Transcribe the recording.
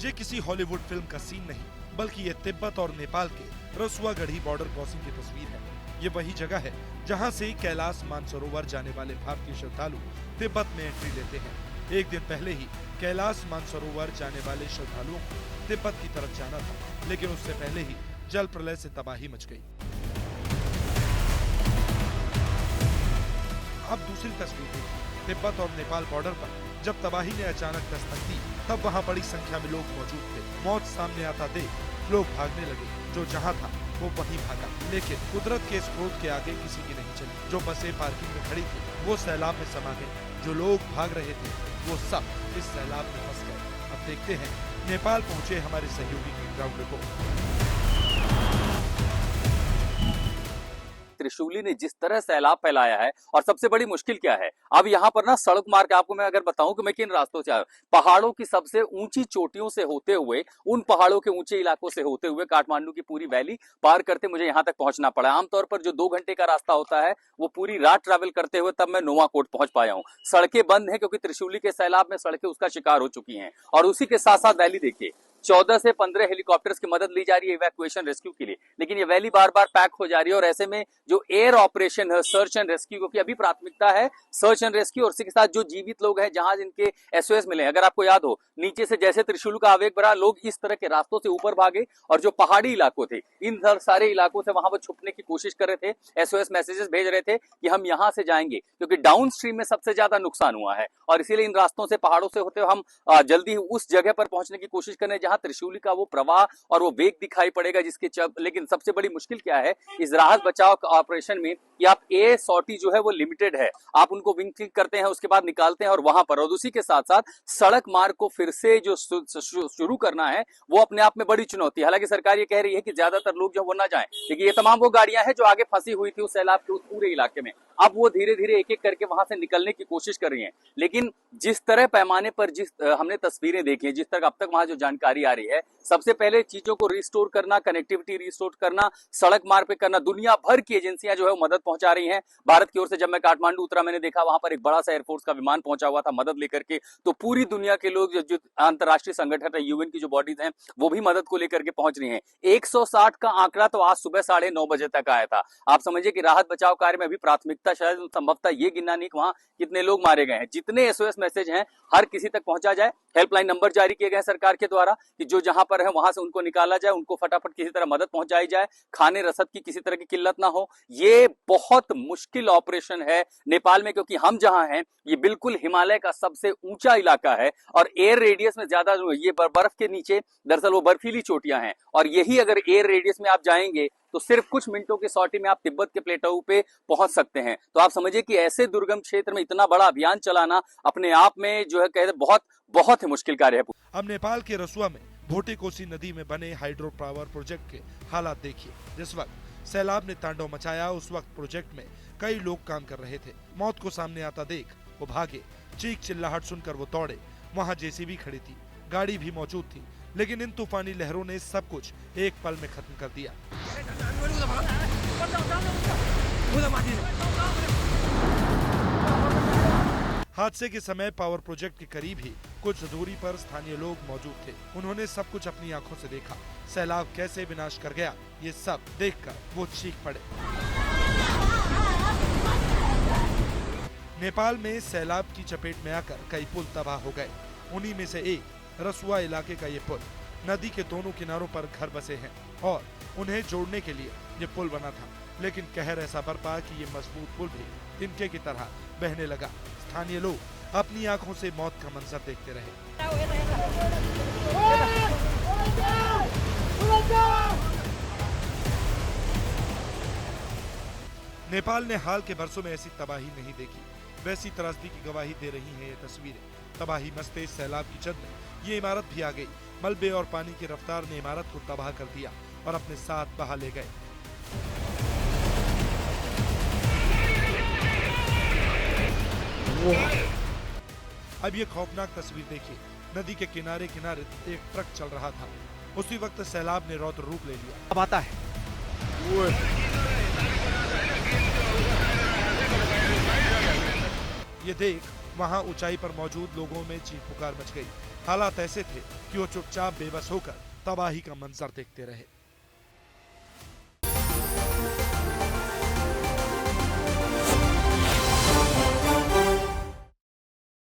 ये किसी Hollywood film का सीन नहीं, बल्कि ये तिब्बत और नेपाल के रसुआगढ़ी बॉर्डर क्रॉसिंग की तस्वीर है। ये वही जगह है जहां से कैलाश मानसरोवर जाने वाले भारतीय श्रद्धालु तिब्बत में एंट्री लेते हैं। एक दिन पहले ही कैलाश मानसरोवर जाने वाले श्रद्धालुओं को तिब्बत की तरफ जाना था, लेकिन उससे पहले ही जल प्रलय से तबाही मच गई। अब दूसरी तस्वीर देखिए। तिब्बत और नेपाल बॉर्डर पर जब तबाही ने अचानक दस्तक दी, तब वहां बड़ी संख्या में लोग मौजूद थे। मौत सामने आता देख लोग भागने लगे। जो जहां था वो वहीं भागा, लेकिन कुदरत के इस क्रोध के आगे किसी की नहीं चली। जो बसें पार्किंग में खड़ी थी वो सैलाब में समा गई। जो लोग भाग रहे थे वो सब इस सैलाब में फंस गए। अब देखते हैं नेपाल पहुंचे हमारे सहयोगी की ग्राउंड रिपोर्ट। त्रिशूली ने जिस तरह सैलाब फैलाया है, और सबसे बड़ी मुश्किल क्या है, अब यहाँ पर ना सड़क मार्ग आपको मैं अगर बताऊं कि मैं किन रास्तों से आया, पहाड़ों की सबसे ऊंची चोटियों से होते हुए, उन पहाड़ों के ऊंचे इलाकों से होते हुए काठमांडू की पूरी वैली पार करते मुझे यहाँ तक पहुंचना पड़ा। आमतौर पर जो 2 घंटे का रास्ता होता है वो पूरी रात ट्रैवल करते हुए तब मैं नोवाकोट पहुंच पाया हूँ। सड़कें बंद है क्योंकि त्रिशूली के सैलाब में सड़कें उसका शिकार हो चुकी हैं। और उसी के साथ साथ वैली देखिए, 14 से 15 हेलीकॉप्टर्स की मदद ली जा रही है इवैक्यूएशन रेस्क्यू के लिए, लेकिन ये वैली बार बार पैक हो जा रही है। और ऐसे में जो एयर ऑपरेशन है, सर्च एंड रेस्क्यू, क्योंकि अभी प्राथमिकता है सर्च एंड रेस्क्यू, और इसी के साथ जो जीवित लोग हैं जहां जिनके एसओएस मिले। अगर आपको याद हो, नीचे से जैसे त्रिशूल का आवेग बढ़ा, लोग इस तरह के रास्तों से ऊपर भागे, और जो पहाड़ी इलाकों थे इन सारे इलाकों से वहां पर छुपने की कोशिश कर रहे थे, एसओएस मैसेजेस भेज रहे थे कि हम यहां से जाएंगे, क्योंकि डाउन स्ट्रीम में सबसे ज्यादा नुकसान हुआ है। और इसीलिए इन रास्तों से, पहाड़ों से होते हुए हम जल्दी उस जगह पर पहुंचने की कोशिश कर रहे हैं जहां त्रिशूली का वो प्रवाह और वो वेग दिखाई पड़ेगा जिसके लेकिन सबसे बड़ी मुश्किल क्या है इस राहत बचाव ऑपरेशन में कि आप एयर सॉर्टी जो है वो लिमिटेड है। आप उनको विंग क्लिक करते हैं, उसके बाद निकालते हैं और वहां पर, और उसी के साथ साथ सड़क मार्ग को फिर से जो शुरू करना है वो अपने आप में बड़ी चुनौती है। हालांकि सरकार ये कह रही है कि ज्यादातर लोग जो वो ना जाएं, क्योंकि ये तमाम वो गाड़ियां हैं जो आगे फंसी हुई थी उस सैलाब के उस पूरे इलाके में। अब वो धीरे धीरे एक एक करके वहां से निकलने की कोशिश कर रही हैं। लेकिन जिस तरह पैमाने पर हमने तस्वीरें देखी हैं, जिस तरह अब तक वहां जो जानकारी आ रही है, सबसे पहले चीजों को रिस्टोर करना, कनेक्टिविटी रिस्टोर करना, सड़क मार्ग पे करना, दुनिया भर की एजेंसियां जो है वो मदद पहुंचा रही हैं। भारत की ओर से जब मैं काठमांडू उतरा, मैंने देखा वहां पर एक बड़ा सा एयरफोर्स का विमान पहुंचा हुआ था मदद लेकर के। तो पूरी दुनिया के लोग, जो अंतर्राष्ट्रीय संगठन है, यूएन की जो बॉडीज हैं, वो भी मदद को लेकर के पहुंच रही हैं। 160 का आंकड़ा तो आज सुबह 9:30 बजे तक आया था। आप समझिए कि राहत बचाव कार्य में अभी प्राथमिकता शायद संभवतः ये गिनना नहीं कि वहां कितने लोग मारे गए हैं। जितने एसओएस मैसेज हैं हर किसी तक पहुंचा जाए। हेल्पलाइन नंबर जारी किए गए सरकार के द्वारा कि जो जहां पर है वहां से उनको निकाला जाए, उनको फटाफट किसी तरह मदद पहुंचाई जाए, खाने रसद की किसी तरह की किल्लत ना हो। ये बहुत मुश्किल ऑपरेशन है नेपाल में, क्योंकि हम जहां हैं ये बिल्कुल हिमालय का सबसे ऊंचा इलाका है और एयर रेडियस में ज्यादा, ये बर्फ के नीचे दरअसल वो बर्फीली चोटियां हैं। और यही अगर एयर रेडियस में आप जाएंगे तो सिर्फ कुछ मिनटों की सॉर्टी में आप तिब्बत के प्लेटो पे पहुंच सकते हैं। तो आप समझिए कि ऐसे दुर्गम क्षेत्र में इतना बड़ा अभियान चलाना अपने आप में जो है कहते बहुत बहुत ही मुश्किल कार्य है। अब नेपाल के रसुआ में भोटे कोसी नदी में बने हाइड्रो पावर प्रोजेक्ट के हालात देखिए। जिस वक्त सैलाब ने तांडव मचाया, उस वक्त प्रोजेक्ट में कई लोग काम कर रहे थे। मौत को सामने आता देख वो भागे, चीख चिल्लाहट सुनकर वो दौड़े। वहाँ जेसीबी खड़ी थी, गाड़ी भी मौजूद थी, लेकिन इन तूफानी लहरों ने सब कुछ एक पल में खत्म कर दिया। हादसे के समय पावर प्रोजेक्ट के करीब ही कुछ दूरी पर स्थानीय लोग मौजूद थे। उन्होंने सब कुछ अपनी आंखों से देखा। सैलाब कैसे विनाश कर गया, ये सब देखकर वो चीख पड़े। नेपाल में सैलाब की चपेट में आकर कई पुल तबाह हो गए। उन्हीं में से एक रसुआ इलाके का ये पुल। नदी के दोनों किनारों पर घर बसे हैं और उन्हें जोड़ने के लिए ये पुल बना था, लेकिन कहर ऐसा बरपा कि ये मजबूत पुल भी तिनके की तरह बहने लगा। स्थानीय लोग अपनी आंखों से मौत का मंजर देखते रहे। नेपाल ने हाल के बरसों में ऐसी तबाही नहीं देखी। वैसी त्रासदी की गवाही दे रही हैं ये तस्वीरें। तबाही मचते सैलाब की जद में ये इमारत भी आ गई। मलबे और पानी की रफ्तार ने इमारत को तबाह कर दिया और अपने साथ बहा ले गए। अब ये खौफनाक तस्वीर देखिए। नदी के किनारे किनारे एक ट्रक चल रहा था। उसी वक्त सैलाब ने रौद्र रूप ले लिया। अब आता है ये देख वहां ऊंचाई पर मौजूद लोगों में चीख पुकार मच गई। हालात ऐसे थे कि वो चुपचाप बेबस होकर तबाही का मंजर देखते रहे।